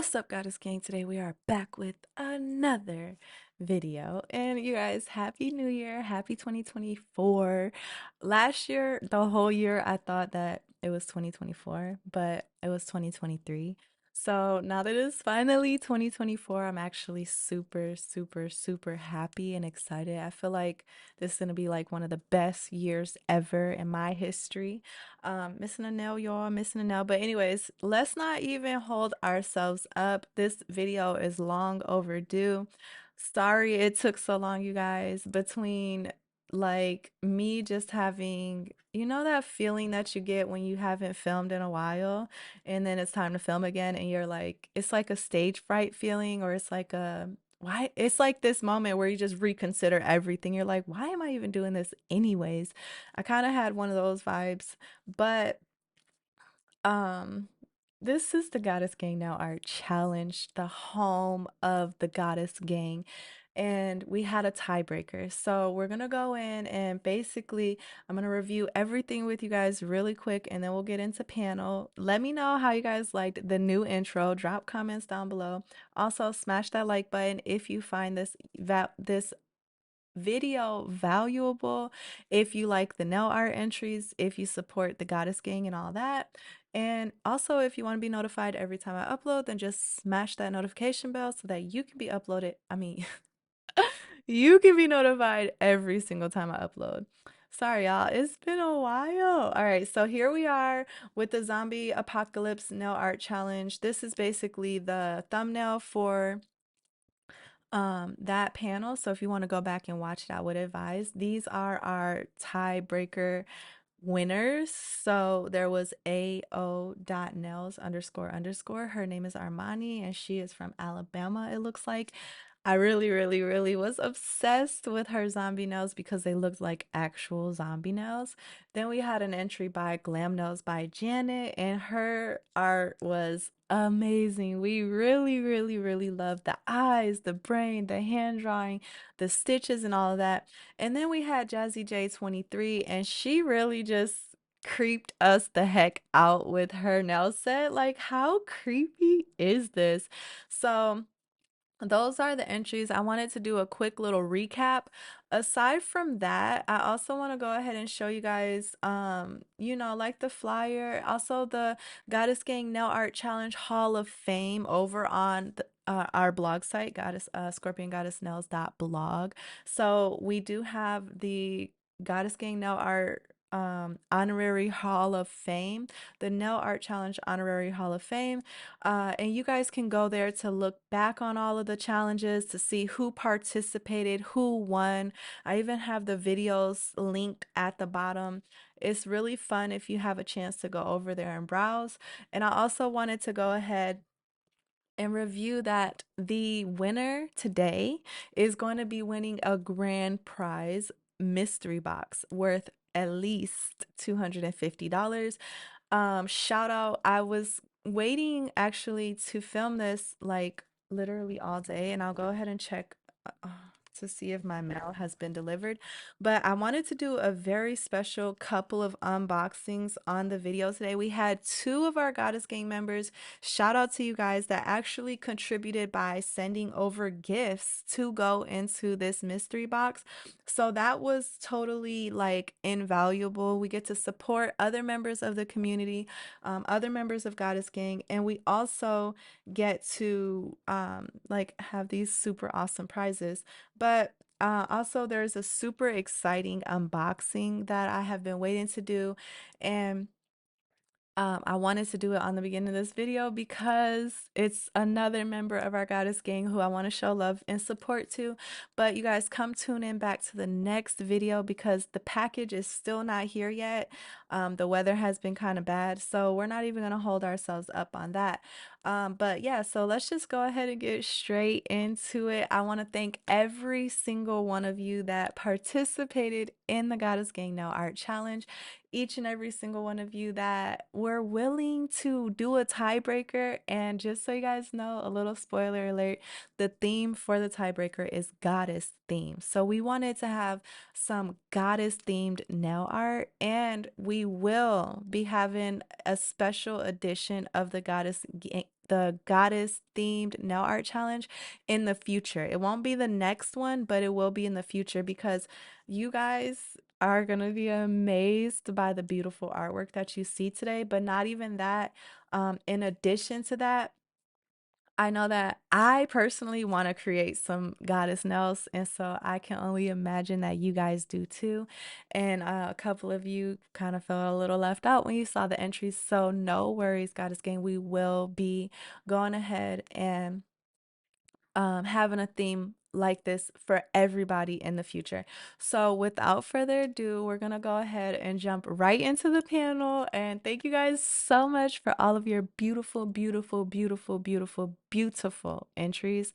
What's up, Goddess Gang? Today we are back with another video. And you guys, Happy New Year, Happy 2024. Last year, the whole year, I thought that it was 2024, but it was 2023. So now that it's finally 2024, I'm actually super, super, super happy and excited. I feel like this is gonna be like one of the best years ever in my history. Missing a nail, y'all, missing a nail. But anyways, let's not even hold ourselves up. This video is long overdue. Sorry it took so long, you guys, between like me just having, that feeling that you get when you haven't filmed in a while and then it's time to film again and you're like, it's like a stage fright feeling, or it's like a why it's like this moment where you just reconsider everything. You're like, why am I even doing this anyways? I kind of had one of those vibes, but um, this is the Goddess Gang Now Art Challenge, the home of the Goddess Gang. And we had a tiebreaker. So we're gonna go in and basically I'm gonna review everything with you guys really quick and then we'll get into panel. Let me know how you guys liked the new intro. Drop comments down below. Also, smash that like button if you find this video valuable, if you like the nail art entries, if you support the Goddess Gang and all that. And also, if you want to be notified every time I upload, then just smash that notification bell so that you can be uploaded. I mean, you can be notified every single time I upload. Sorry, y'all. It's been a while. All right, so here we are with the Zombie Apocalypse Nail Art Challenge. This is basically the thumbnail for that panel. So if you want to go back and watch it, I would advise. These are our tiebreaker winners. So there was AO.nails underscore underscore. Her name is Armani and she is from Alabama, it looks like. I really, really, really was obsessed with her zombie nails because they looked like actual zombie nails. Then we had an entry by Glam Nails by Janet, and her art was amazing. We really, really, really loved the eyes, the brain, the hand drawing, the stitches, and all of that. And then we had Jazzy J 23, and she really just creeped us the heck out with her nail set. Like, how creepy is this? So, those are the entries. I wanted to do a quick little recap. Aside from that, I also want to go ahead and show you guys, like the flyer, also the Goddess Gang Nail Art Challenge Hall of Fame over on our blog site, Goddess Scorpion Goddess Nails.blog. So we do have the Goddess Gang Nail Art honorary Hall of Fame, the Nail Art Challenge honorary Hall of Fame. And you guys can go there to look back on all of the challenges to see who participated, who won. I even have the videos linked at the bottom. It's really fun if you have a chance to go over there and browse. And I also wanted to go ahead and review that the winner today is going to be winning a grand prize mystery box worth at least $250. Shout out, I was waiting actually to film this like literally all day, and I'll go ahead and check to see if my mail has been delivered. But I wanted to do a very special couple of unboxings on the video today. We had two of our Goddess Gang members, shout out to you guys, that actually contributed by sending over gifts to go into this mystery box. So that was totally like invaluable. We get to support other members of the community, other members of Goddess Gang, and we also get to like have these super awesome prizes. But also there's a super exciting unboxing that I have been waiting to do, and I wanted to do it on the beginning of this video because it's another member of our Goddess Gang who I want to show love and support to. But you guys come tune in back to the next video because the package is still not here yet. The weather has been kind of bad, so we're not even going to hold ourselves up on that. But yeah, so let's just go ahead and get straight into it. I want to thank every single one of you that participated in the Goddess Gang Now Art Challenge, each and every single one of you that were willing to do a tiebreaker. And just so you guys know, a little spoiler alert, the theme for the tiebreaker is goddess theme. So we wanted to have some goddess themed nail art, and we will be having a special edition of the the goddess themed nail art challenge in the future. It won't be the next one, but it will be in the future because you guys are going to be amazed by the beautiful artwork that you see today. But not even that. In addition to that, I know that I personally want to create some goddess nails, and so I can only imagine that you guys do too. And a couple of you kind of felt a little left out when you saw the entries, so no worries, Goddess Gang. We will be going ahead and having a theme like this for everybody in the future. So, without further ado, we're gonna go ahead and jump right into the panel. And thank you guys so much for all of your beautiful, beautiful, beautiful, beautiful, beautiful entries.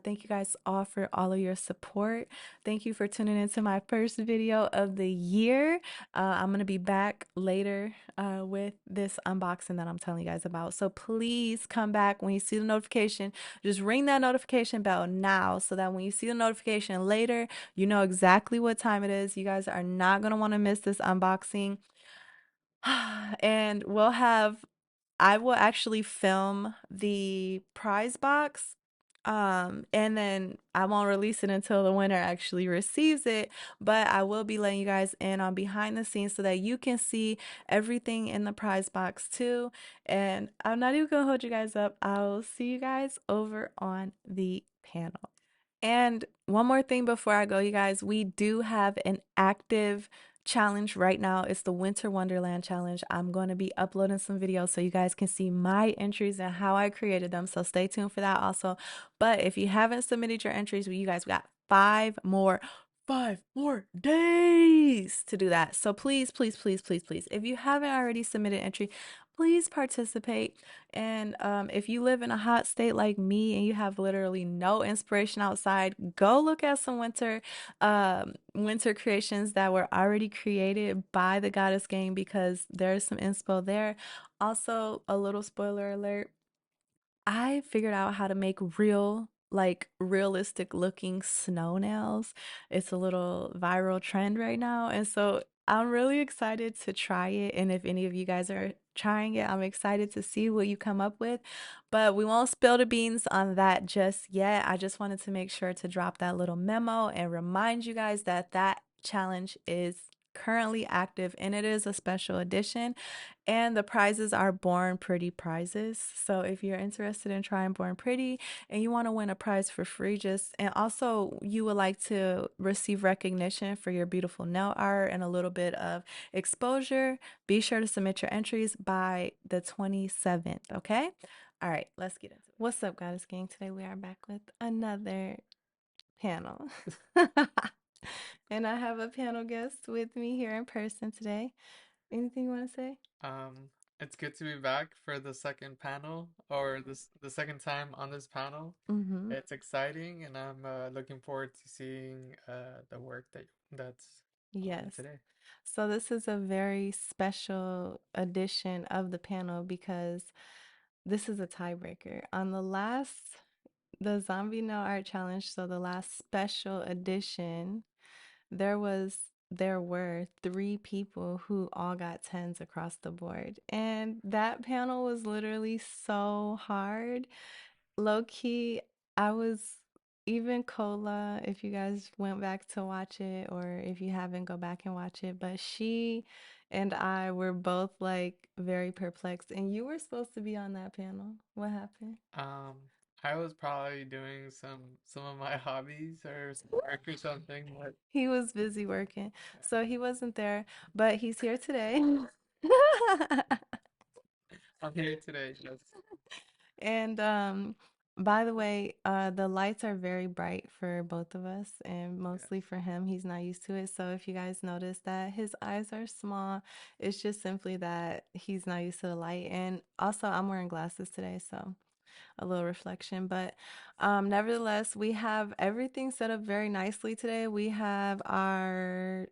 Thank you guys all for all of your support. Thank you for tuning into my first video of the year. I'm gonna be back later with this unboxing that I'm telling you guys about. So, please come back when you see the notification. Just ring that notification bell now so that when you see the notification later, you know exactly what time it is. You guys are not going to want to miss this unboxing. And I will actually film the prize box. And then I won't release it until the winner actually receives it, but I will be letting you guys in on behind the scenes so that you can see everything in the prize box too. And I'm not even gonna hold you guys up. I'll see you guys over on the panel. And one more thing before I go, you guys, we do have an active challenge right now. It's the Winter Wonderland challenge. I'm going to be uploading some videos so you guys can see my entries and how I created them. So stay tuned for that also. But if you haven't submitted your entries, you guys got 5 more days to do that. So please, please, please, please, please, if you haven't already submitted entry, please participate. And if you live in a hot state like me and you have literally no inspiration outside, go look at some winter creations that were already created by the Goddess Gang because there's some inspo there. Also, a little spoiler alert, I figured out how to make realistic looking snow nails. It's a little viral trend right now. And so I'm really excited to try it. And if any of you guys are trying it, I'm excited to see what you come up with. But we won't spill the beans on that just yet. I just wanted to make sure to drop that little memo and remind you guys that that challenge is currently active and it is a special edition. And the prizes are Born Pretty prizes. So if you're interested in trying Born Pretty and you want to win a prize for free, and also you would like to receive recognition for your beautiful nail art and a little bit of exposure, be sure to submit your entries by the 27th, okay? All right, let's get into it. What's up, Goddess Gang? Today we are back with another panel. And I have a panel guest with me here in person today. Anything you want to say? Um, it's good to be back for the second panel or the second time on this panel. Mm-hmm. It's exciting, and I'm looking forward to seeing the work that's on Yes. today. So this is a very special edition of the panel because this is a tiebreaker. On the Zombie No Art Challenge, so the last special edition, there was there were 3 people who all got tens across the board. And that panel was literally so hard. Low key, I was even Cola, if you guys went back to watch it, or if you haven't, go back and watch it. But she and I were both like very perplexed. And you were supposed to be on that panel. What happened? Um, I was probably doing some of my hobbies or some work or something, but He was busy working, so he wasn't there, but he's here today. I'm here today. Yes, And by the way, the lights are very bright for both of us and mostly yes. for him. He's not used to it. So if you guys notice that his eyes are small, it's just simply that he's not used to the light. And also I'm wearing glasses today, so a little reflection. But nevertheless, we have everything set up very nicely today. We have our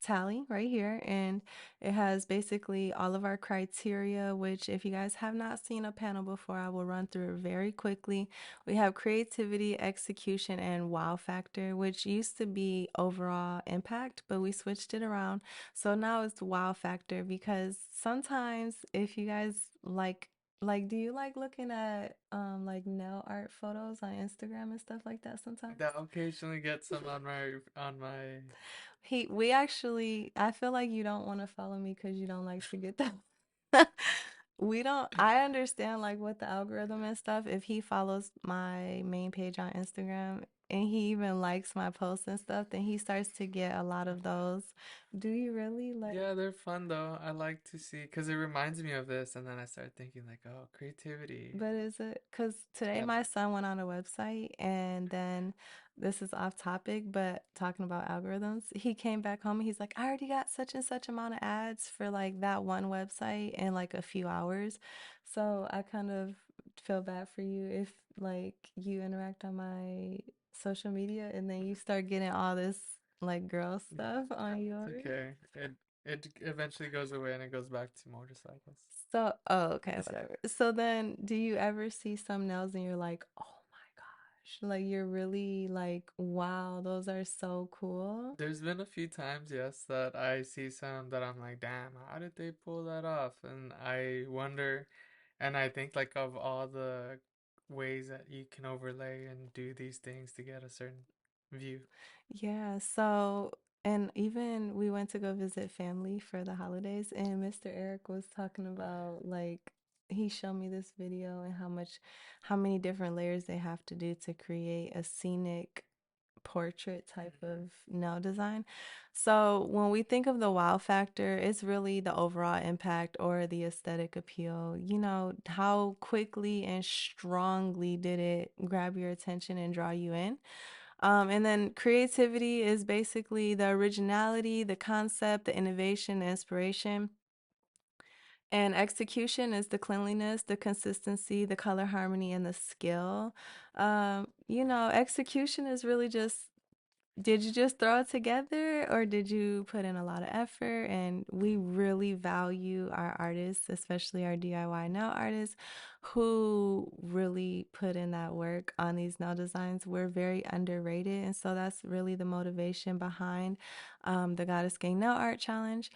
tally right here, and it has basically all of our criteria, which if you guys have not seen a panel before, I will run through it very quickly. We have creativity, execution, and wow factor, which used to be overall impact, but we switched it around, so now it's wow factor because sometimes if you guys Like, do you like looking at like nail art photos on Instagram and stuff like that sometimes? That occasionally get some on my. We actually, I feel like you don't want to follow me because you don't like to get that. We don't, I understand like with the algorithm and stuff. If he follows my main page on Instagram and he even likes my posts and stuff, then he starts to get a lot of those. Do you really like? Yeah, they're fun though. I like to see because it reminds me of this, and then I start thinking like, oh, creativity. But is it because today And my son went on a website and then this is off topic, but talking about algorithms, he came back home and he's like, I already got such and such amount of ads for like that one website in like a few hours. So I kind of feel bad for you if like you interact on my social media and then you start getting all this like girl stuff on it's yours. okay. It eventually goes away and it goes back to motorcycles. So, oh, okay, whatever. So then, do you ever see some nails and you're like, oh my gosh, like you're really like, wow, those are so cool. There's been a few times, yes, that I see some that I'm like, damn, how did they pull that off? And I wonder, and I think like of all the ways that you can overlay and do these things to get a certain view. Yeah, so, and even we went to go visit family for the holidays, and Mr. Eric was talking about like, he showed me this video and how many different layers they have to do to create a scenic portrait type of nail design. So when we think of the wow factor, it's really the overall impact or the aesthetic appeal. You know, how quickly and strongly did it grab your attention and draw you in? And then creativity is basically the originality, the concept, the innovation, the inspiration. And execution is the cleanliness, the consistency, the color harmony, and the skill. Execution is really just, did you just throw it together or did you put in a lot of effort? And we really value our artists, especially our DIY nail artists who really put in that work on these nail designs. We're very underrated. And so that's really the motivation behind the Goddess Gang Nail Art Challenge.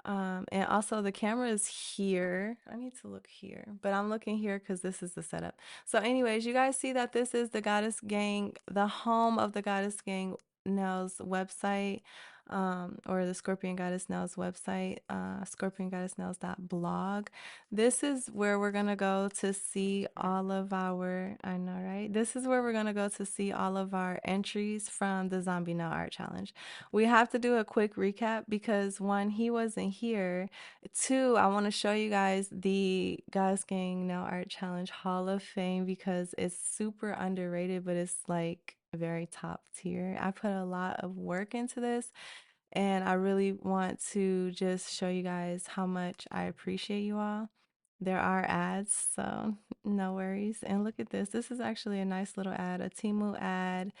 And also the camera is here. I need to look here, but I'm looking here because this is the setup. So, anyways, you guys see that this is the Goddess Gang, the home of the Goddess Gang Nell's website, or the Scorpion Goddess Nell's website, scorpiongoddessnells.blog. This is where we're gonna go to see all of our, I know, right? This is where we're gonna go to see all of our entries from the Zombie Nail Art Challenge. We have to do a quick recap because one, he wasn't here. Two, I want to show you guys the Goddess Gang Nail Art Challenge Hall of Fame because it's super underrated, but it's like very top tier. I put a lot of work into this and I really want to just show you guys how much I appreciate you all. There are ads, so no worries. And look at this. This is actually a nice little ad, a Temu ad,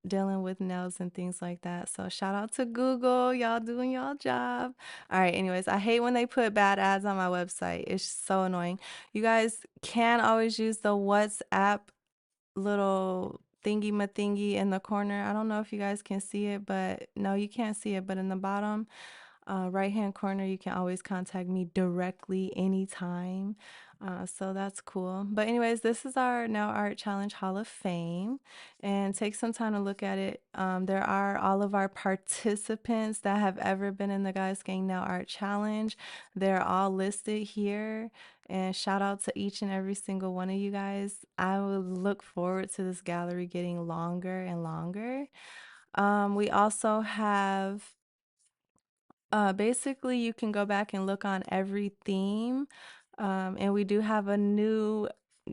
dealing with nails and things like that. So shout out to Google, y'all doing y'all job. All right, anyways, I hate when they put bad ads on my website. It's so annoying. You guys can always use the WhatsApp little thingy ma thingy in the corner. I don't know if you guys can see it, but no, you can't see it. But in the bottom right hand corner, you can always contact me directly anytime. So that's cool. But, anyways, this is our Nail Art Challenge Hall of Fame. And take some time to look at it. There are all of our participants that have ever been in the Guys Gang Nail Art Challenge. They're all listed here. And shout out to each and every single one of you guys. I would look forward to this gallery getting longer and longer. We also have basically, you can go back and look on every theme. And we do have a new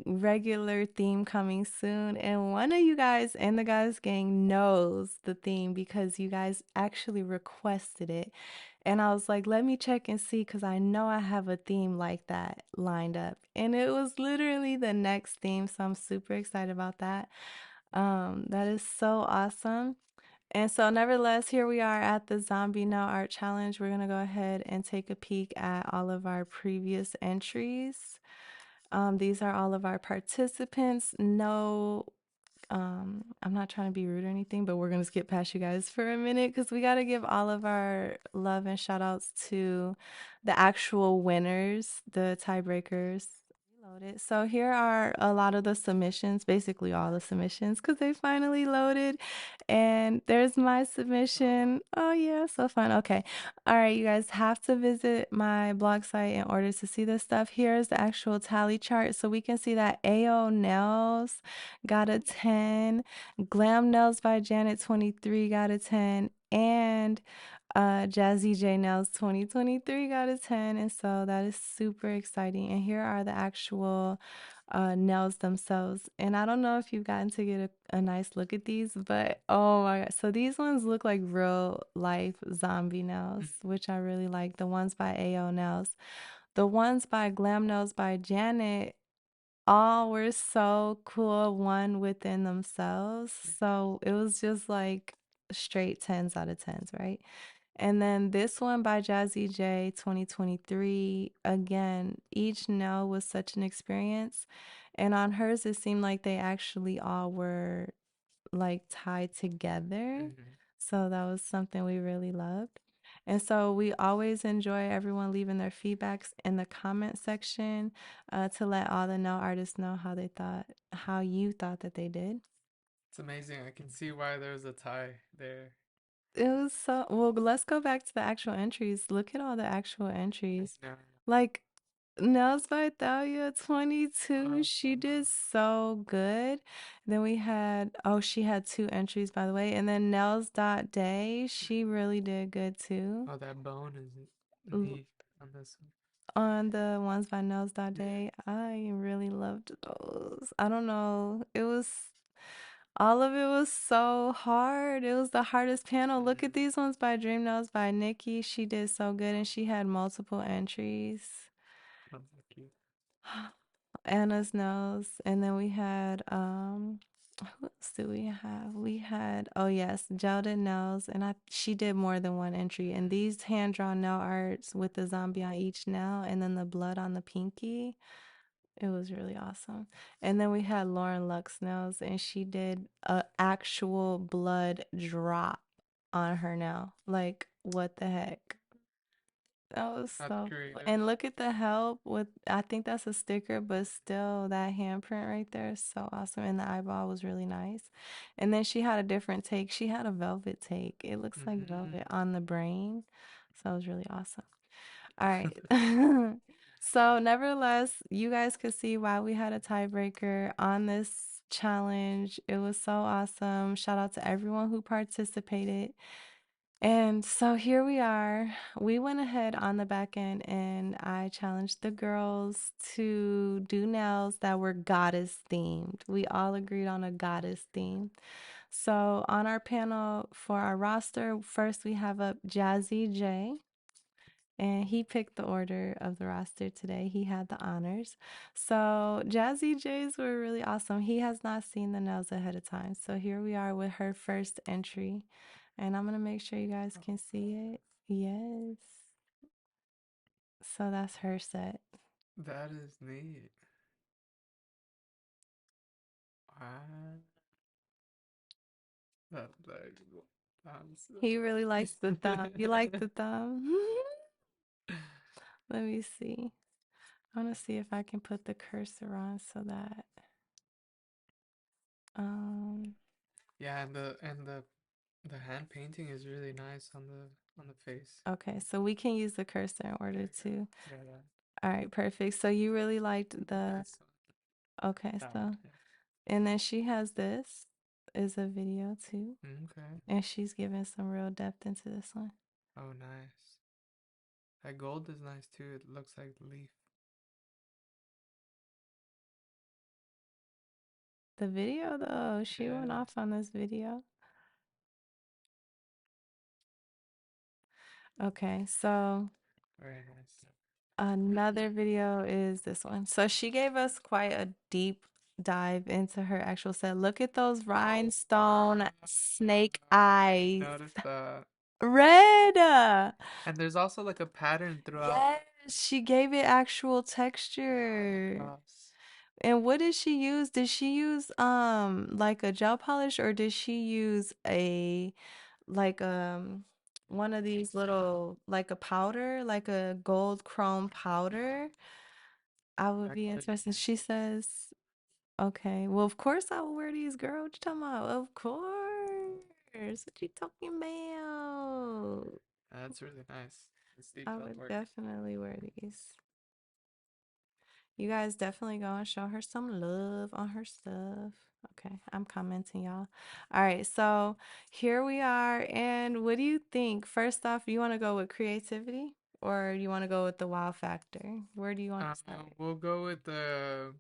regular theme coming soon. And one of you guys in the Guys Gang knows the theme because you guys actually requested it. And I was like, let me check and see because I know I have a theme like that lined up. And it was literally the next theme. So I'm super excited about that. That is so awesome. And so, nevertheless, here we are at the Zombie No Art Challenge. We're going to go ahead and take a peek at all of our previous entries. These are all of our participants. No, I'm not trying to be rude or anything, but we're going to skip past you guys for a minute because we got to give all of our love and shout outs to the actual winners, the tiebreakers. Loaded. So here are a lot of the submissions, basically all the submissions, because they finally loaded. And there's my Oh, submission. Oh yeah, so fun. Okay. All right, you guys have to visit my blog site in order to see this stuff. Here's the actual tally chart. So we can see that AO Nails got a 10, Glam Nails by Janet 23 got a 10, and Jazzy J Nails 2023 got a 10, and so that is super exciting. And here are the actual nails themselves. And I don't know if you've gotten to get a nice look at these, but oh my god. So these ones look like real life zombie nails, mhm, which I really like. The ones by AO Nails. The ones by Glam Nails by Janet all were so cool, one within themselves. mhm, So it was just like straight 10s out of 10s, right? And then this one by Jazzy J 2023, again, each nail was such an experience. And on hers, it seemed like they actually all were like tied together. mhm. So that was something we really loved. And so we always enjoy everyone leaving their feedbacks in the comment section to let all the nail artists know how they thought, how you thought that they did. It's amazing. I can see why there's a tie there. It was so well. Let's go back to the actual entries. Look at all the actual I entries. know. Like Nails by Thalia 22. Uh, She did so good. Then we had, oh, she had two entries, by the way. And then Nails dot Day. She mhm. really did good too. Oh, that bone is L- neat on this one. On the ones by Nails dot Yeah. Day, I really loved those. I don't know. It was all of it was so hard. It was the hardest panel. Look at Mm. these ones by Dream Nails by Nikki. She did so good and she had multiple entries. Oh, so cute. Anna's nose. And then we had who else do we have? We had, oh yes, Jelda nails, and I she did more than one entry. And these hand drawn nail arts with the zombie on each nail and then the blood on the pinky. It was really awesome. And then we had Lauren Lux nails, and she did a actual blood drop on her nail. Like what the heck? That was That's so, creative. and look at the help with, I think that's a sticker, but still that handprint right there is so awesome. And the eyeball was really nice. And then she had a different take. She had a velvet take. It looks like velvet Mm-hmm. on the brain. So it was really awesome. All right. So nevertheless, you guys could see why we had a tiebreaker on this challenge. It was so awesome. Shout out to everyone who participated. And so here we are. We went ahead on the back end and I challenged the girls to do nails that were goddess themed. We all agreed on a goddess theme. So on our panel for our roster, first we have up Jazzy J. And he picked the order of the roster today. He had the honors. So Jazzy J's were really awesome. He has not seen the nails ahead of time. So here we are with her first entry. And I'm going to make sure you guys Oh, can see it. Yes. So that's her set. that is neat. Wow. That sounds. He really likes the thumb. You like the thumb? Let me see. I want to see if I can put the cursor on so that um Yeah, and the hand painting is really nice on the face. okay, so we can use the cursor in There order you go. to. Yeah, that All right, perfect. So you really liked the this one, okay, that one. so Yeah. and then she has this is a video too. Okay. And she's giving some real depth into this one. Oh, nice. That gold is nice too. It looks like the leaf. The video though, she went Yeah. off on this video. Okay, so Very nice. another video is this one. So she gave us quite a deep dive into her actual set. Look at those rhinestone snake I eyes. noticed that. Red. And there's also like a pattern throughout Yes, she gave it actual all texture. across. And what did she use? Did she use like a gel polish or did she use a like one of these little like a powder, like a gold chrome powder? I would be interested. Congratulations. She says, okay, well, of course I will wear these, girl. What you talking about? Of course. What you talking about? That's really nice. It's I detailed would work. definitely wear these. You guys definitely go and show her some love on her stuff. Okay, I'm commenting, y'all. All right, so here we are. And what do you think? First off, you want to go with creativity or you want to go with the wow factor? Where do you want to start? We'll go with the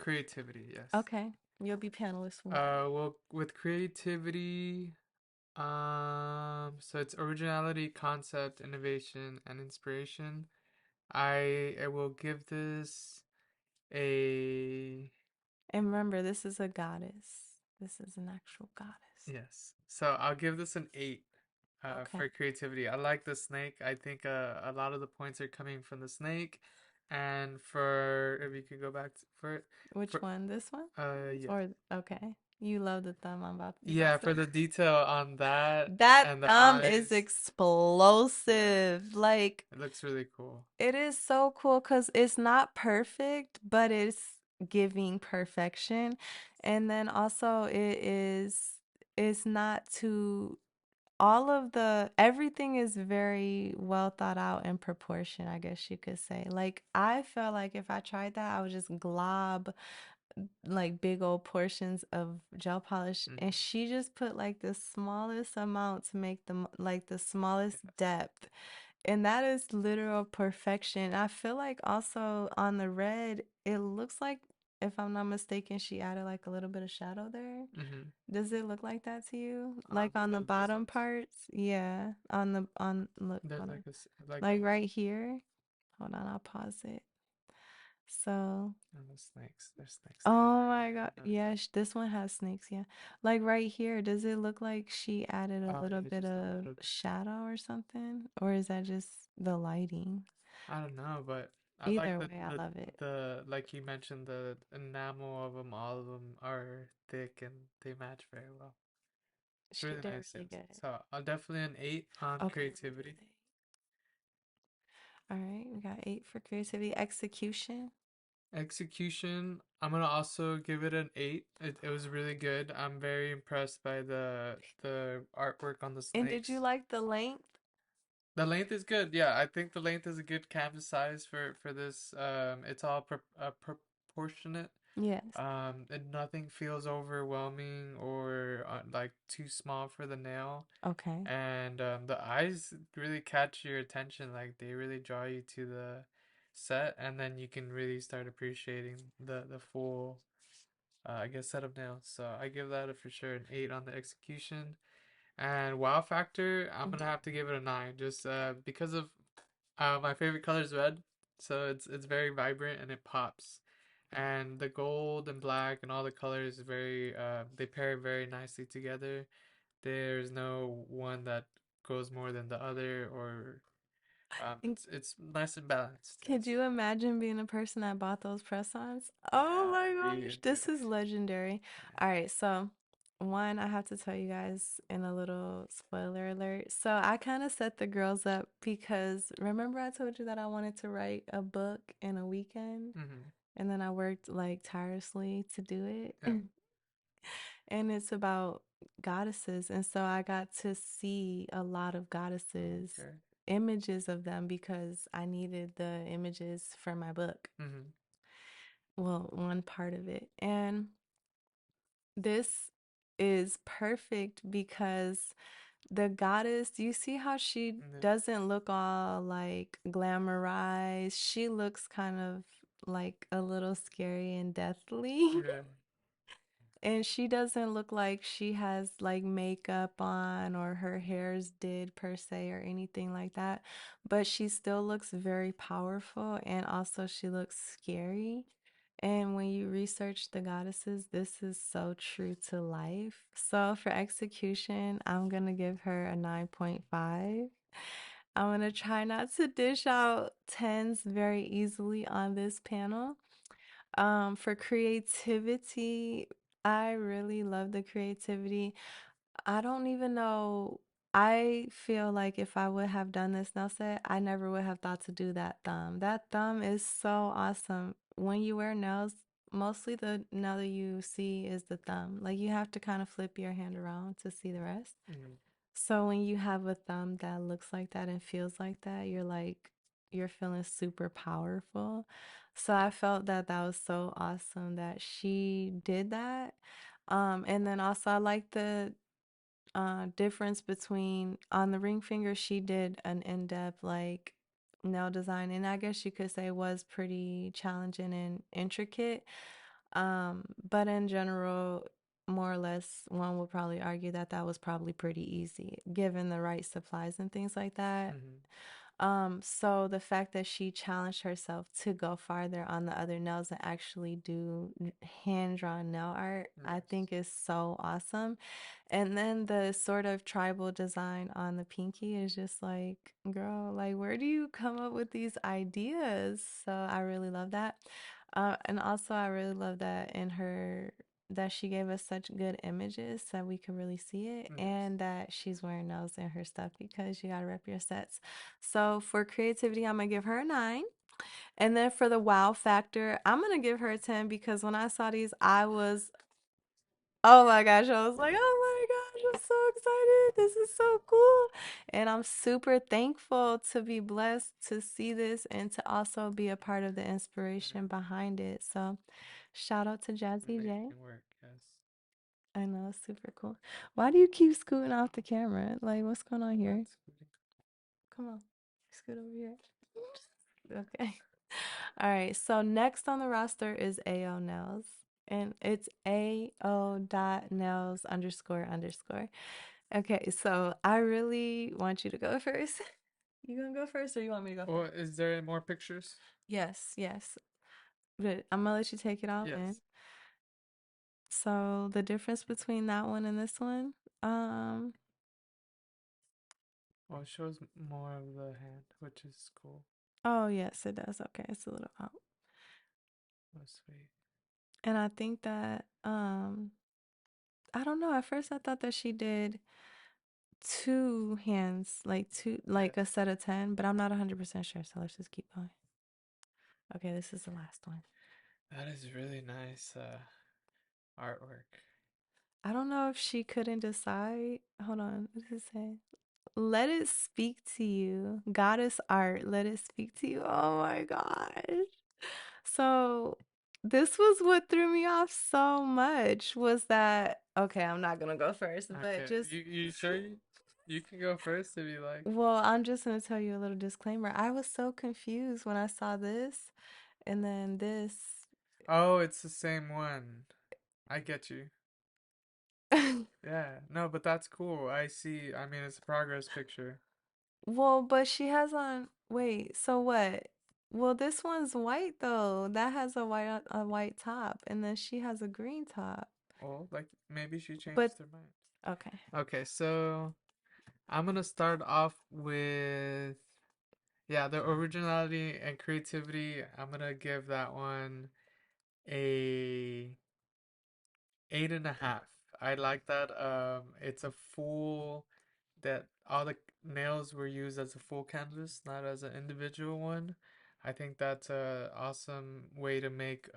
creativity, yes. Okay, you'll be panelist one. Well, with creativity, so it's originality, concept, innovation, and inspiration. I will give this a And remember, this is a goddess. This is an actual goddess. yes. So I'll give this an 8 Okay. for creativity. I like the snake. I think a lot of the points are coming from the snake. And for if you could go back to, Which for one? This one? yes. Or, okay. You love the thumb. I'm about to be Yeah, messed for up. the detail on that That and the thumb is eyes. Yeah, explosive. Like, it looks really cool. it is so cool because it's not perfect, but it's giving perfection. And then also, it's not too, all of the, everything is very well thought out in proportion, I guess you could say. Like, I felt like if I tried that, I would just glob like big old portions of gel polish, and Hmm. she just put like the smallest amount to make the like the smallest Yes. depth, and that is literal perfection. I feel like also on the red it looks like, if I'm not mistaken, she added like a little bit of shadow there. Hmm. Does it look like that to you, like For on the those bottom details, parts? Yeah, on the, on, look, there's hold like on, like like right here. Hold on, I'll pause it. So oh, the snakes. There's snakes there. oh my God. I noticed Yeah, that. this one has snakes. Yeah. Like right here, does it look like she added a Oh little yeah, bit just a of little bit. shadow or something? Or is that just the lighting? I don't know, but I like Either way, I love it. the like you mentioned the enamel of them. All of them are thick and they match very well. It's She really did nice, really yes. good. So I'll definitely an 8 on Okay, let me creativity. put it. All right, we got 8 for creativity. Execution. Execution, I'm gonna also give it an 8. It was really good. I'm very impressed by the artwork on the And did you snakes. like the length? The length is good. Yeah, I think the length is a good canvas size for this. It's all proportionate. Yes. Nothing feels overwhelming or like too small for the nail. Okay. And the eyes really catch your attention. Like they really draw you to the set, and then you can really start appreciating the full, I guess, set of nails. So I give that a for sure an 8 on the execution. And wow factor, I'm gonna have to give it a 9, just because of my favorite color is red, so it's very vibrant and it pops. And the gold and black and all the colors very they pair very nicely together. There's no one that goes more than the other, or And it's nice and balanced. could Yes. you imagine being a person that bought those press-ons? Oh Yeah, my I'd be gosh, into this it. is legendary. Yeah. All right, so one, I have to tell you guys in a little spoiler alert. So I kind of set the girls up because remember I told you that I wanted to write a book in a weekend, Mm-hmm. and then I worked like tirelessly to do Yeah. it. And it's about goddesses. And so I got to see a lot of goddesses, Okay. images of them because I needed the images for my book. Mm-hmm. Well, one part of it. And this is perfect because the goddess, do you see how she Yeah. doesn't look all like glamorized? She looks kind of like a little scary and deathly. Yeah. And she doesn't look like she has like makeup on or her hair's did per se or anything like that. But she still looks very powerful and also she looks scary. And when you research the goddesses, this is so true to life. So for execution, I'm gonna give her a 9.5. I'm gonna try not to dish out tens very easily on this panel. For creativity, I really love the creativity. I don't even know. I feel like if I would have done this nail set, I never would have thought to do that thumb. That thumb is so awesome. When you wear nails, mostly the nail that you see is the thumb. Like you have to kind of flip your hand around to see the rest. Mm, So when you have a thumb that looks like that and feels like that, you're feeling super powerful. So I felt that that was so awesome that she did that. And then also I like the difference between on the ring finger, she did an in-depth like nail design, and I guess you could say was pretty challenging and intricate. But in general, more or less, one would probably argue that that was probably pretty easy given the right supplies and things like that. mm-hmm. So the fact that she challenged herself to go farther on the other nails and actually do hand-drawn nail art, I Yes. think is so awesome. And then the sort of tribal design on the pinky is just like, girl, like where do you come up with these ideas? So I really love that. And also I really love that in her that she gave us such good images so we could really see it, Yes. and that she's wearing those in her stuff because you gotta rep your sets. So for creativity, I'm gonna give her a 9. And then for the wow factor, I'm gonna give her a 10 because when I saw these, I was, oh my gosh, I was like, oh my gosh, I'm so excited. This is so cool. And I'm super thankful to be blessed to see this and to also be a part of the Yeah. inspiration behind it. So shout out to Jazzy J. Amazing work. Yes. I know, it's super cool. Why do you keep scooting off the camera? Like, what's going on Not here? scooting. Come on, scoot over here. Okay. All right. So next on the roster is AO Nails. And it's AO dot nails underscore underscore. Okay, so I really want you to go first. You gonna go first or you want me to go Well, first? is there more pictures? Yes, yes. But I'm gonna let you take it all in. Yes. So the difference between that one and this one, um, Well, it shows more of the hand, which is cool. oh yes, it does. Okay, it's a little out. Oh, sweet. And I think that I don't know, at first I thought that she did two hands, like two like a Yes. set of 10, but I'm not 100% sure, so let's just keep going. Okay, this is the last one. That is really nice artwork. I don't know if she couldn't decide. Hold on, what does it say? Let it speak to you. Goddess art, let it speak to you. Oh my gosh. So this was what threw me off so much was that okay, I'm not gonna go first, but Okay. just You sure you can go first if you like? well, I'm just gonna tell you a little disclaimer. I was so confused when I saw this and then this. Oh, it's the same one. I get you. Yeah. No, but that's cool. I see. I mean, it's a progress picture. Well, but she has on, wait, so what? Well, this one's white though. That has a white top, and then she has a green top. Well, like maybe she But changed her mind. okay. Okay, so I'm gonna start off with yeah, the originality and creativity. I'm gonna give that one a 8.5. I like that. It's a full that all the nails were used as a full canvas, not as an individual one. I think that's a awesome way to make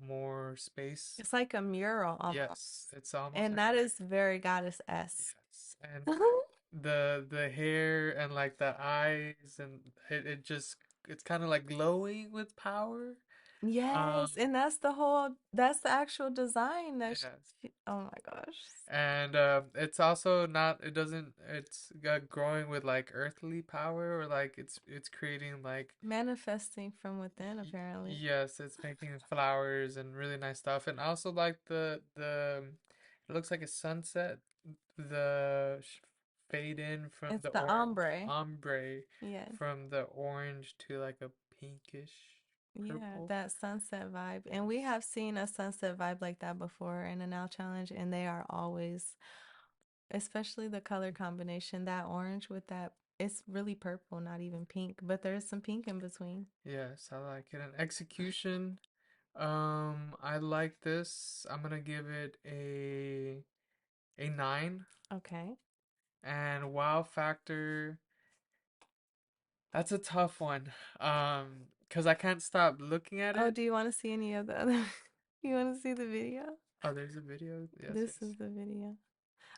more space. It's like a mural Yes, almost. it's almost And like that is very goddess-esque. yes, and the hair and like the eyes and it just it's kind of like glowing with power. Um, Yes, and that's the actual design yes. oh my gosh. And it's also not it doesn't it's growing with like earthly power or like it's creating like Manifesting from within, apparently. yes it's making flowers and really nice stuff and I also like the it looks like a sunset the fade in from It's the the orange ombre. ombre Yes. from the orange to like a pinkish Yeah, purple that sunset vibe. And we yes have seen a sunset vibe like that before in a now challenge, and they are always, especially the color combination, that orange with that, it's really purple, not even pink, but there's some pink in between. yes I like it and execution. I like this. I'm gonna give it a 9. Okay. And wow factor, that's a tough one. Because I can't stop looking at Oh, it. do you want to see any of the other? You want to see the video? Oh, there's a video. Yes, This yes. is the video.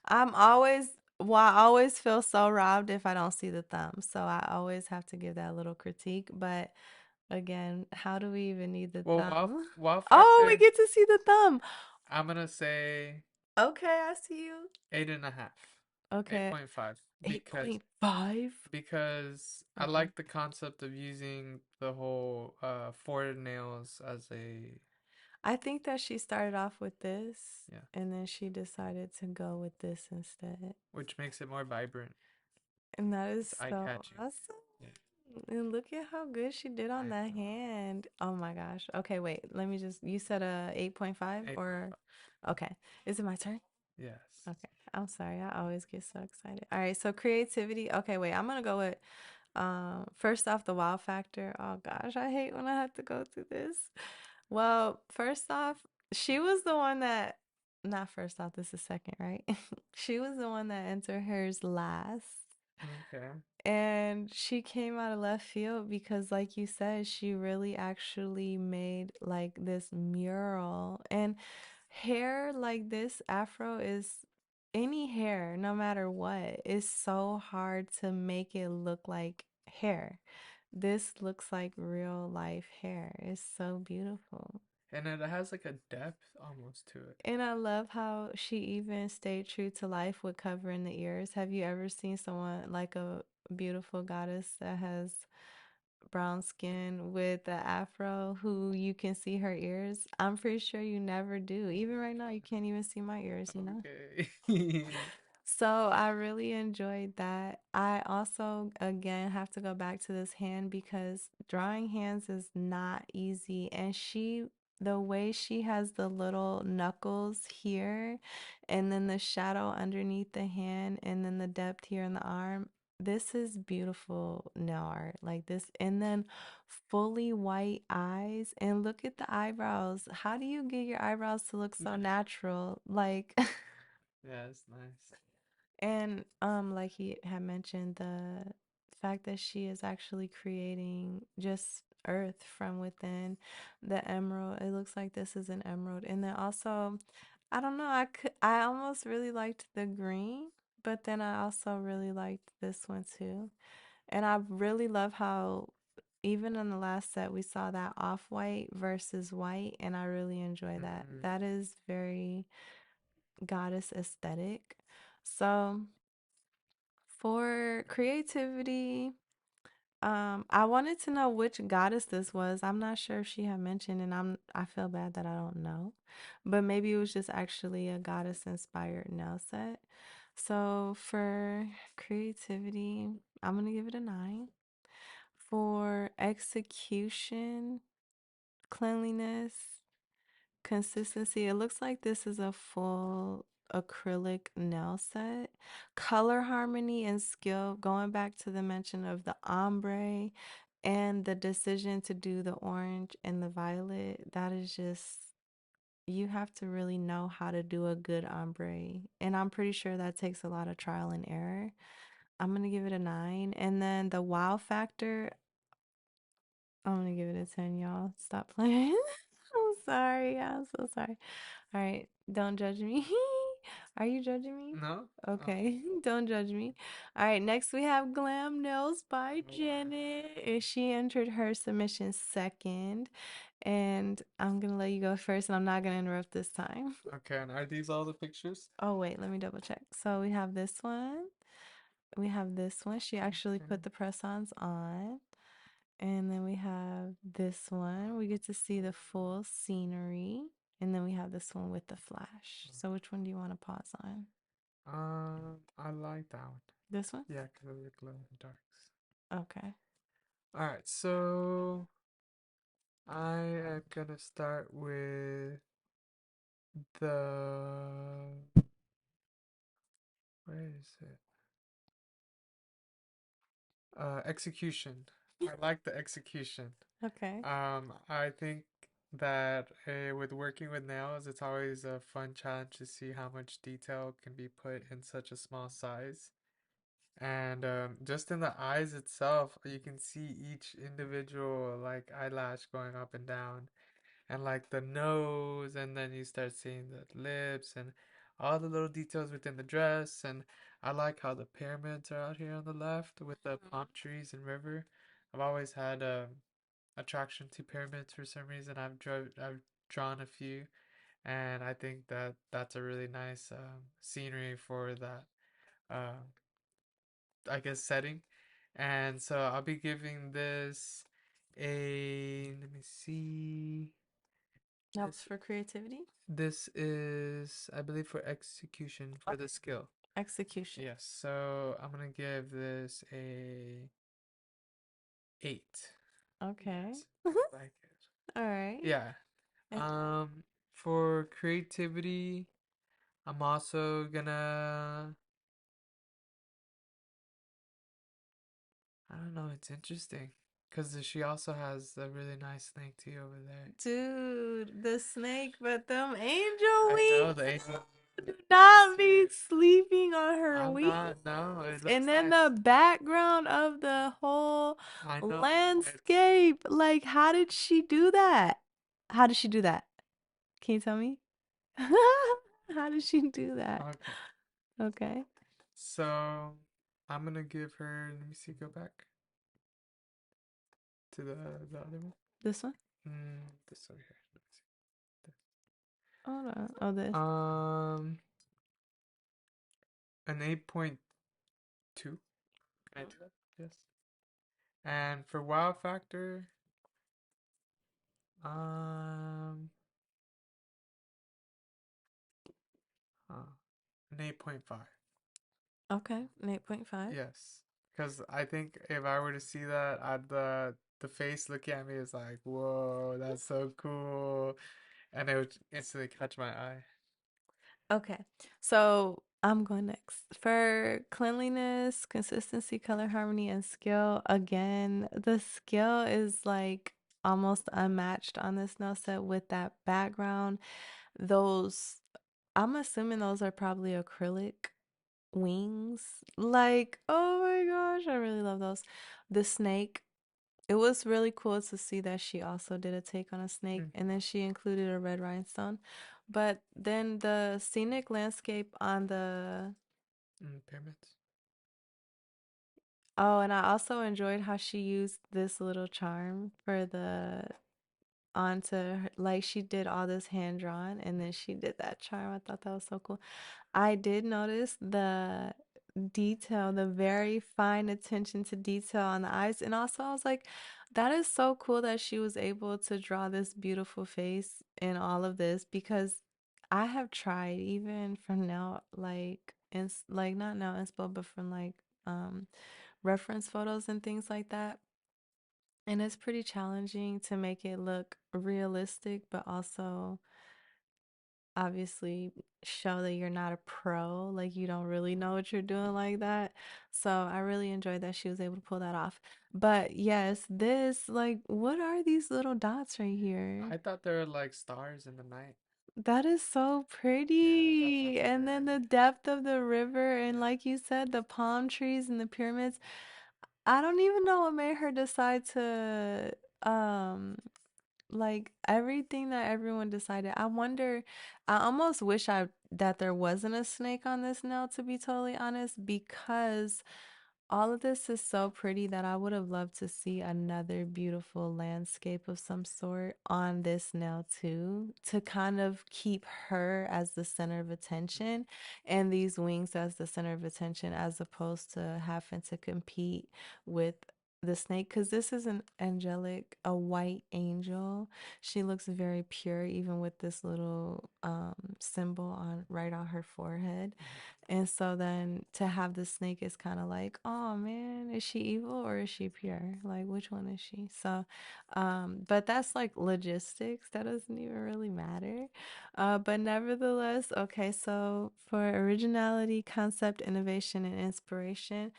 I'm always, well, I always feel so robbed if I don't see the thumb. So I always have to give that little critique. But again, how do we even need the Well, thumb? wow Oh, we factor, get to see the thumb. I'm gonna say Okay, I see you. 8.5, Okay, 8.5, because 8.5. I Okay. like the concept of using the whole forward nails as a, I think that she started off with this yeah, and then she decided to go with this instead. which makes it more vibrant. And that is It's eye so catching. awesome. Yeah, And look at how good she did on I that know. hand. Oh my gosh. Okay, wait. Let me just, you said a 8.5 or 8.5. okay. Is it my turn? Yes. Okay. I'm sorry. I always get so excited. All right, so creativity. Okay, wait. I'm gonna go with first off the wow factor. Oh gosh, I hate when I have to go through this. Well, first off, she was the one that not first off, this is second, right? She was the one that entered hers last. Okay. And she came out of left field because, like you said, she really actually made like this mural. And hair like this, afro is any hair, no matter what, is so hard to make it look like hair. This looks like real life hair. It's so beautiful. And it has like a depth almost to it. And I love how she even stayed true to life with covering the ears. Have you ever seen someone like a beautiful goddess that has brown skin with the afro who you can see her ears? I'm pretty sure you never do. Even right now, you can't even see my ears, you know? Okay. So I really enjoyed that. I also, again, have to go back to this hand because drawing hands is not easy. And the way she has the little knuckles here, and then the shadow underneath the hand, and then the depth here in the arm, this is beautiful nail art. Like this, and then fully white eyes. And look at the eyebrows. How do you get your eyebrows to look so natural? Like, Yeah, it's nice. and like he had mentioned, the fact that she is actually creating just earth from within the emerald. It looks like this is an emerald. And then also, I don't know, I almost really liked the green, but then I also really liked this one too. And I really love how even in the last set we saw that off-white versus white, and I really enjoy that. Mm, That is very goddess aesthetic. So for creativity, I wanted to know which goddess this was. I'm not sure if she had mentioned, and I feel bad that I don't know. But maybe it was just actually a goddess inspired nail set. So for creativity, I'm gonna give it a 9. For execution, cleanliness, consistency, it looks like this is a full acrylic nail set. Color harmony and skill, going back to the mention of the ombre and the decision to do the orange and the violet, that is just, you have to really know how to do a good ombre. And I'm pretty sure that takes a lot of trial and error. I'm gonna give it a 9. And then the wow factor, I'm gonna give it a 10, y'all. Stop playing. I'm sorry. I'm so sorry. All right. Don't judge me. Are you judging me? no? Oh, Okay. Don't judge me. All right. Next, we have Glam Nails by wow. Janet. And she entered her submission second. And I'm going to let you go first, and I'm not going to interrupt this time. Okay, and are these all the pictures? Oh, wait. Let me double check. So we have this one. We have this one. She actually Okay. put the press-ons on. And then we have this one. We get to see the full scenery. And then we have this one with the flash. So which one do you want to pause on? I like that one. This one? Yeah, because of the glow in the darks. Okay. Alright, so I am gonna start with the, where is it? Execution. I like the execution. Okay. I think that with working with nails, it's always a fun challenge to see how much detail can be put in such a small size. And just in the eyes itself, you can see each individual like eyelash going up and down, and like the nose, and then you start seeing the lips and all the little details within the dress. And I like how the pyramids are out here on the left with the palm trees and river. I've always had attraction to pyramids for some reason. I've drawn a few, and I think that that's a really nice scenery for that uh, I guess setting. And so I'll be giving this a, let me see. Helps This for creativity, this is, I believe, for execution for the skill. execution. Yes. So I'm gonna give this a 8. Okay. Yes. I like it. All right. Yeah. And Um for creativity, I'm also gonna, I don't know, it's interesting because she also has a really nice snake too over there. dude, the snake, but them angel I know wings. the angel. Do not be sleeping on her I'm wings. not. No, it And looks then nice. the background of the whole I know. It's landscape. Like, how did she do that? How did she do that? Can you tell me? How did she do that? okay. Okay. So I'm gonna give her. Let me see. Go back to the other one. This one? This over here. Let me Hold on. Oh, see. this. An 8.2. Can I do that? Yes. And for wow factor, um, uh, an 8.5. Okay. An 8.5. Yes, because I think if I were to see that, the face looking at me is like, whoa, that's so cool, and it would instantly catch my eye. Okay. So I'm going next. For cleanliness, consistency, color harmony, and skill, again, the skill is like almost unmatched on this nail set with that background. Those, I'm assuming those are probably acrylic wings. Like, oh my gosh, I really love those. The snake, it was really cool to see that she also did a take on a snake and Mm-hmm. then she included a red rhinestone. But then the scenic landscape on the Pyramids. oh, and I also enjoyed how she used this little charm for the onto her, like she did all this hand drawn and then she did that charm. I thought that was so cool. I did notice the detail, the very fine attention to detail on the eyes. And also, I was like, that is so cool that she was able to draw this beautiful face in all of this because I have tried even from now, like not now inspo, but from like reference photos and things like that. And it's pretty challenging to make it look realistic, but also obviously show that you're not a pro, like you don't really know what you're doing like that. So I really enjoyed that she was able to pull that off. But yes, this, like, what are these little dots right here? I thought they were like stars in the night. That is so Yeah, I thought pretty. that's a And good then the idea. depth of the river, and Yeah. like you said, the palm trees and the pyramids. I don't even know what made her decide to um like everything that everyone decided. I wonder, I almost wish I that there wasn't a snake on this nail, to be totally honest, because all of this is so pretty that I would have loved to see another beautiful landscape of some sort on this nail too, to kind of keep her as the center of attention and these wings as the center of attention, as opposed to having to compete with the snake, because this is an angelic, a white angel. She looks very pure even with this little symbol on right on her forehead. And so then to have the snake is kind of like, oh man, is she evil or is she pure? Like, which one is she? So, but that's like logistics. That doesn't even really matter. But nevertheless, okay, so for originality, concept, innovation, and inspiration,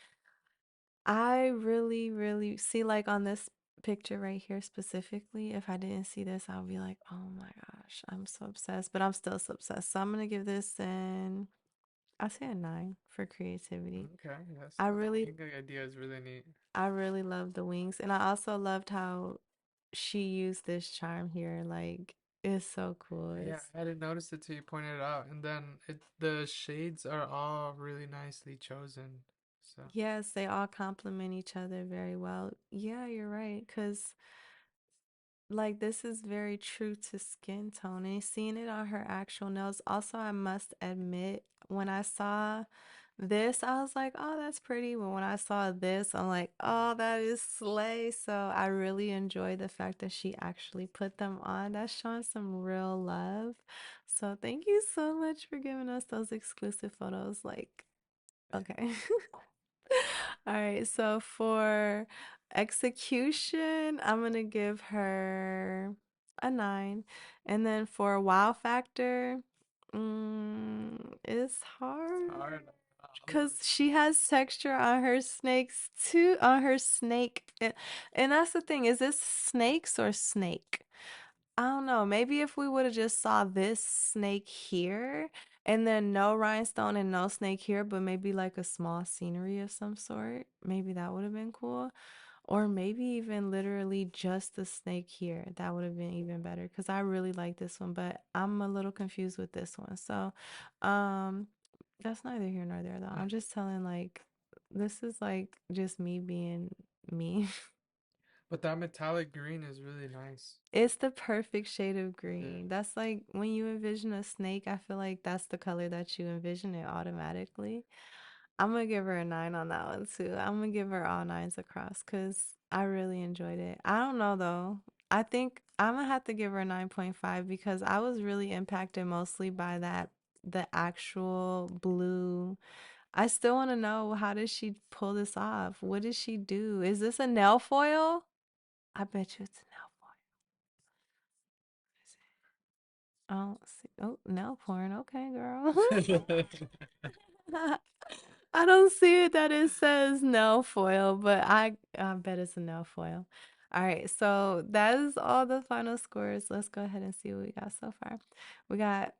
I really, really see like on this picture right here specifically, if I didn't see this, I would be like, oh my gosh, I'm so obsessed, but I'm still so obsessed. So I'm gonna give this an I say a 9 for creativity. Okay, yes, I the really, wing idea is really neat. I really love the wings, and I also loved how she used this charm here. Like, it's so cool. Yeah, It's I didn't notice it till you pointed it out, and then the shades are all really nicely chosen. So yes, they all complement each other very well. Yeah, you're right, because like this is very true to skin tone and seeing it on her actual nails. Also, I must admit, when I saw this, I was like, oh, that's pretty. But when I saw this, I'm like, oh, that is slay. So I really enjoy the fact that she actually put them on. That's showing some real love. So thank you so much for giving us those exclusive photos. Like, okay. All right, so for execution, I'm gonna give her a 9. And then for wow factor, it's it's hard hard. because she has texture on her snakes too, on her snake. And that's the thing, is this snakes or snake? I don't know. Maybe if we would have just saw this snake here and then no rhinestone and no snake here, but maybe like a small scenery of some sort, maybe that would have been cool. Or maybe even literally just the snake here. That would have been even better because I really like this one, but I'm a little confused with this one. So, um, that's neither here nor there though. I'm just telling like this is like just me being me. But that metallic green is really nice. It's the perfect shade of Yeah. green. That's like when you envision a snake, I feel like that's the color that you envision it automatically. I'm gonna give her a 9 on that one too. I'm gonna give her all nines across because I really enjoyed it. I don't know though. I think I'm gonna have to give her a 9.5 because I was really impacted mostly by the actual blue. I still want to know, how did she pull this off? What did she do? Is this a nail foil? I bet you it's a nail foil. Oh, see. Oh, nail porn. Okay, girl. I don't see it that it says nail foil, but I bet it's a nail foil. All right, so that is all the final scores. Let's go ahead and see what we got so far. We got,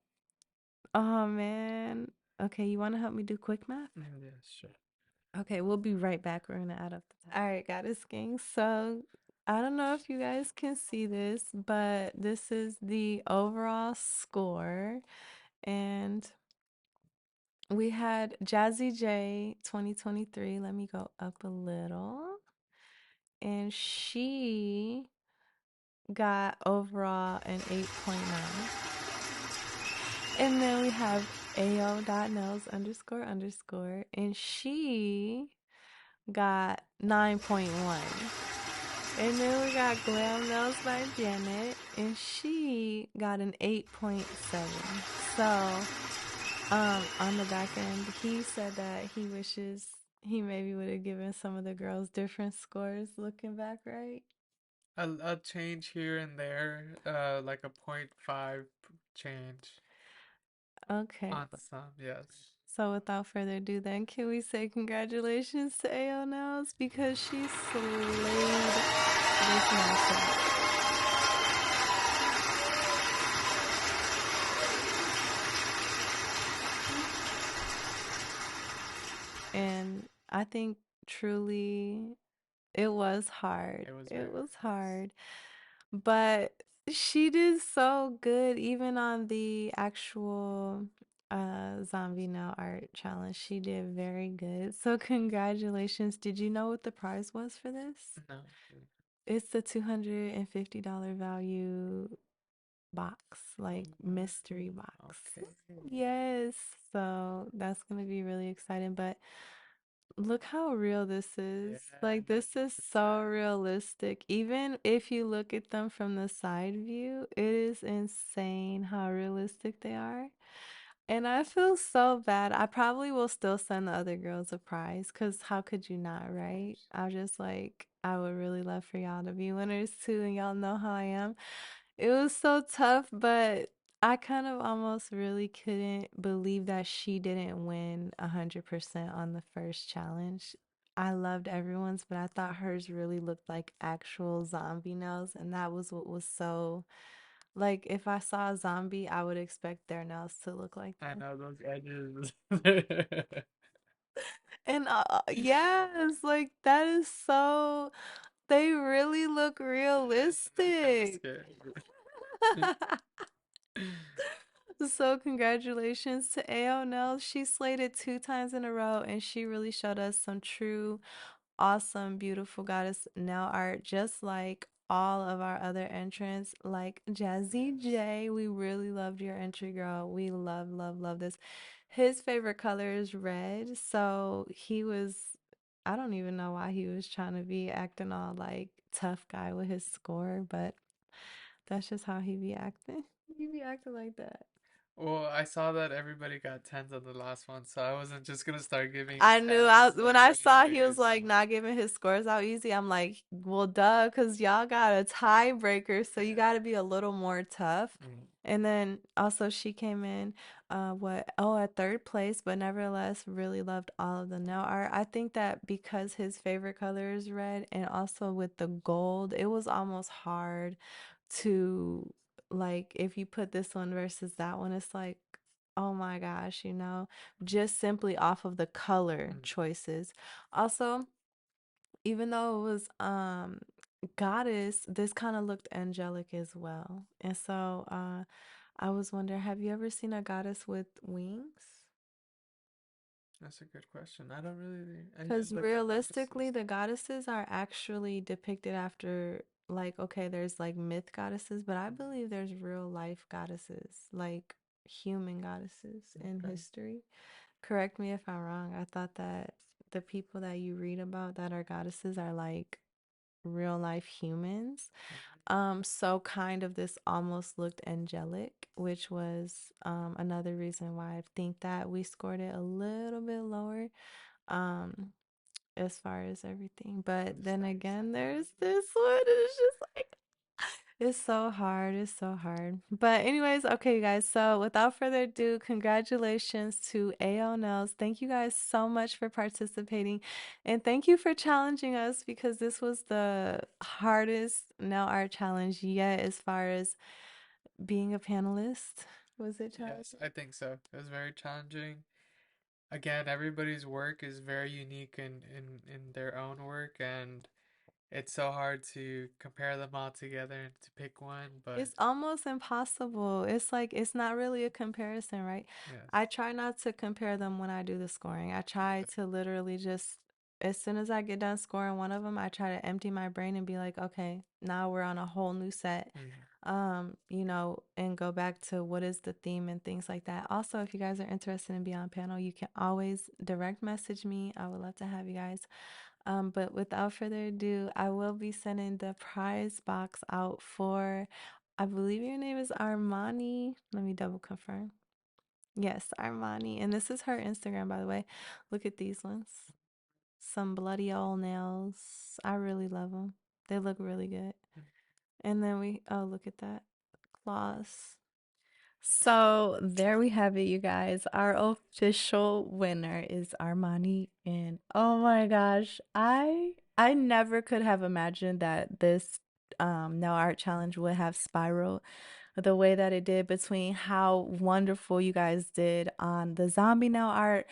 oh man. Okay, you want to help me do quick math? Yeah, sure. Okay, we'll be right back. We're gonna add up the time. All right, got it, Sking. So I don't know if you guys can see this, but this is the overall score. And we had Jazzy J 2023. Let me go up a little. And she got overall an 8.9. And then we have AO.Nels underscore underscore. And she got 9.1. And then we got Glam Nails by Janet. And she got an 8.7. So on the back end, he said that he wishes he maybe would have given some of the girls different scores looking back, right? A change here and there, like a point 0.5 change Okay. on some, yes. So without further ado then, can we say congratulations to AO Nails because she slayed this matchup. And I think truly it was hard. It was It very was nice. hard. But she did so good even on the actual zombie now art challenge. She did very good. So congratulations. Did you know what the prize was for this? No. It's the $250 value box, like mystery Wow. box. Okay. Yes. So that's gonna be really exciting. But look how real this Yeah, is. Like, this is it's so realistic. Even if you look at them from the side view, it is insane how realistic they are. And I feel so bad. I probably will still send the other girls a prize because how could you not, of right? course. I just like, I would really love for y'all to be winners too, and y'all know how I am. It was so tough, but I kind of almost really couldn't believe that she didn't win 100% on the first challenge. I loved everyone's, but I thought hers really looked like actual zombie nails, and that was what was so Like if I saw a zombie, I would expect their nails to look like I that. know those edges. And yes, like that is so, they really look I'm kind of realistic. scared. So congratulations to AO Nell. She slayed it 2 times in a row and she really showed us some true, awesome, beautiful goddess nail art, just like all of our other entrants, like Jazzy Yes. J. We really loved your entry, girl. We love, love, love this. His favorite color is red, so he was, I don't even know why he was trying to be acting all like tough guy with his score, but that's just how he be acting. He be acting like that. Well, I saw that everybody got tens on the last one, so I wasn't just gonna start giving I knew tens when like I right saw he away. was like So not giving his scores out easy. I'm like, well, duh, because y'all got a tiebreaker, so you got to yeah. be a little more tough. Mm. And then also she came in, at third place, but nevertheless really loved all of the nail art. I think that because his favorite color is red, and also with the gold, it was almost hard to, like, if you put this one versus that one, it's like, oh my gosh, just simply off of the color Mm. choices. Also, even though it was goddess, this kind of looked angelic as well. And so I was wondering, have you ever seen a goddess with wings? That's a good question. I don't really. I Because didn't look at realistically, goddesses. the goddesses are actually depicted after, like, okay, there's like myth goddesses, but I Mm. believe there's real life goddesses, like human goddesses in Okay. history. Correct me if I'm wrong. I thought that the people that you read about that are goddesses are like real life humans. So kind of this almost looked angelic, which was another reason why I think that we scored it a little bit lower. Um, as far as everything. For But the then stars. again, there's this one. It's just like, it's so hard. It's so hard. But, anyways, okay, you guys. So, without further ado, congratulations to AO Nails. Thank you guys so much for participating. And thank you for challenging us because this was the hardest nail art challenge yet, as far as being a panelist. Was it Yes, challenging? I think so. It was very challenging. Again, everybody's work is very unique in their own work, and it's so hard to compare them all together and to pick one. But It's almost impossible. It's like it's not really a comparison, right? yes, I try not to compare them when I do the scoring. I try to literally just, as soon as I get done scoring one of them, I try to empty my brain and be like, okay, now we're on a whole new set. mm, And go back to what is the theme and things like that. Also, if you guys are interested in Beyond Panel, you can always direct message me. I would love to have you guys. But without further ado, I will be sending the prize box out for, I believe your name is Armani. Let me double confirm. Yes, Armani. And this is her Instagram, by the way. Look at these ones. Some bloody old nails. I really love them. They look really good. mm, And then oh, look at that. Claws. So there we have it, you guys. Our official winner is Armani, and oh my gosh, I never could have imagined that this nail art challenge would have spiraled the way that it did, between how wonderful you guys did on the zombie nail art,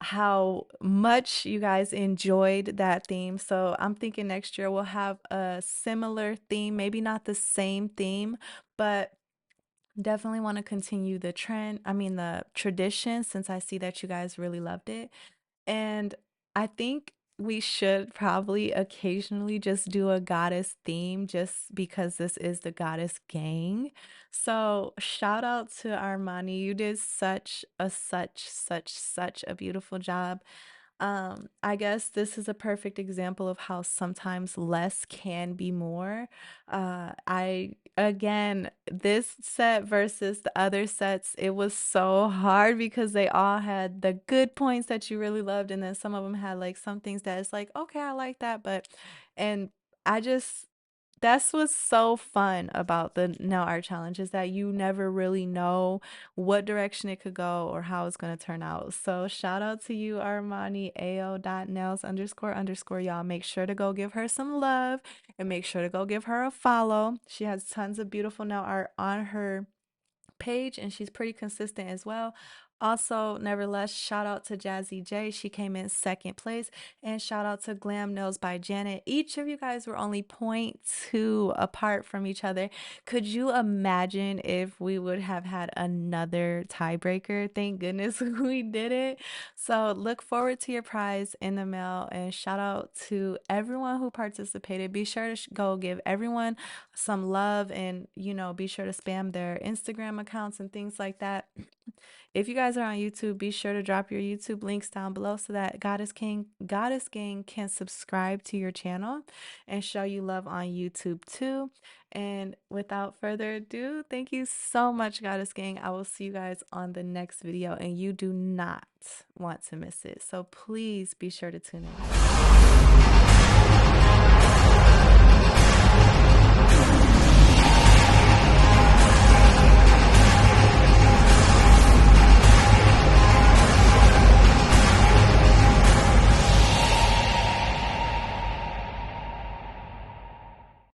how much you guys enjoyed that theme. So I'm thinking next year we'll have a similar theme, maybe not the same theme, but definitely want to continue the trend. I mean, the tradition, since I see that you guys really loved it. And I think we should probably occasionally just do a goddess theme just because this is the goddess gang. So, shout out to Armani. You did such a beautiful job. I guess this is a perfect example of how sometimes less can be more. I again, this set versus the other sets, it was so hard because they all had the good points that you really loved, and then some of them had like some things that it's like, okay, I like that, but and I just That's what's so fun about the nail art challenge is that you never really know what direction it could go or how it's going to turn out. So shout out to you, Armani, AO.nails underscore underscore. Y'all make sure to go give her some love and make sure to go give her a follow. She has tons of beautiful nail art on her page and she's pretty consistent as well. Also, nevertheless, shout out to Jazzy J. She came in second place. And shout out to Glam Nails by Janet. Each of you guys were only point 0.2 apart from each other. Could you imagine if we would have had another tiebreaker? Thank goodness we did it. So look forward to your prize in the mail. And shout out to everyone who participated. Be sure to go give everyone some love and, be sure to spam their Instagram accounts and things like that. If you guys are on YouTube, be sure to drop your YouTube links down below so that Goddess Gang can subscribe to your channel and show you love on YouTube too. And without further ado, thank you so much, Goddess Gang. I will see you guys on the next video, and you do not want to miss it. So please be sure to tune in.